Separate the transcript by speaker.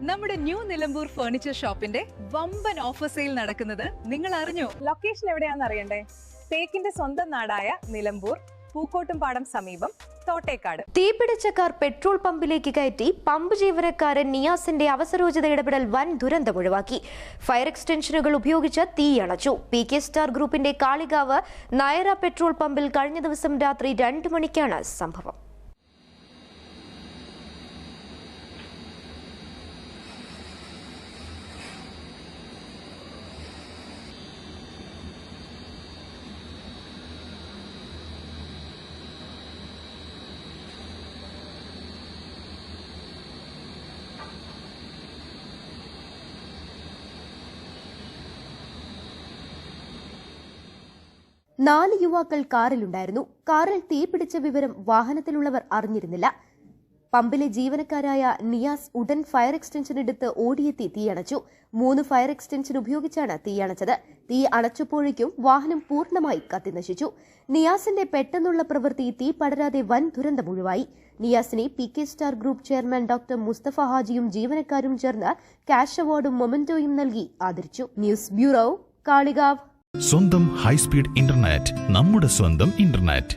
Speaker 1: നമ്മുടെ new Nilambur furniture ഷോപ്പിന്റെ വമ്പൻ ഓഫർ സെയിൽ നടക്കുന്നത് നിങ്ങൾ അറിഞ്ഞോ?
Speaker 2: ലൊക്കേഷൻ എവിടെയാണെന്ന് അറിയണ്ടേ? തേക്കിന്റെ സ്വന്തം നാടായ നിലമ്പൂർ, പൂക്കോട്ടുംപാടം സമീപം, തോട്ടേക്കാട്.
Speaker 3: തീപിടിച്ച കാർ പെട്രോൾ പമ്പിലേക്ക് കയറ്റി പമ്പ് ജീവനക്കാരൻ നിയാസിന്റെ അവസരോചിത ഇടപെടൽ വൻ ദുരന്തം ഒഴിവാക്കി. ഫയർ എക്സ്റ്റൻഷനുകൾ ഉപയോഗിച്ച് തീയണച്ചു. PK സ്റ്റാർ ഗ്രൂപ്പിന്റെ കാളികാവ് നയറ പെട്രോൾ പമ്പിൽ കഴിഞ്ഞ ദിവസം രാത്രി 2 മണിക്കാണ് സംഭവം. നാല് യുവാക്കൾ കാറിലുണ്ടായിരുന്നു. കാറിൽ തീപിടിച്ച വിവരം വാഹനത്തിലുള്ളവർ അറിഞ്ഞിരുന്നില്ല. പമ്പിലെ ജീവനക്കാരായ നിയാസ് ഉടൻ ഫയർ എക്സ്റ്റൻഷൻ എടുത്ത് ഓടിയെത്തി തീയണച്ചു. 3 ഫയർ എക്സ്റ്റൻഷൻ ഉപയോഗിച്ചാണ് തീയണച്ചത്. തീ അണച്ചപ്പോഴേക്കും വാഹനം പൂർണ്ണമായി കത്തിനശിച്ചു. നിയാസിന്റെ പെട്ടെന്നുള്ള പ്രവൃത്തി തീ പടരാതെ വൻ ദുരന്തം ഒഴിവായി. നിയാസിനെ PK star group chairman doctor Mustafa ഹാജിയും ജീവനക്കാരും ചേർന്ന് ക്യാഷ് അവാർഡും മൊമെന്റോയും നൽകി ആദരിച്ചു. News bureau, Kalikavu.
Speaker 4: സ്വന്തം ഹൈസ്പീഡ് ഇന്റർനെറ്റ്, നമ്മുടെ സ്വന്തം ഇന്റർനെറ്റ്.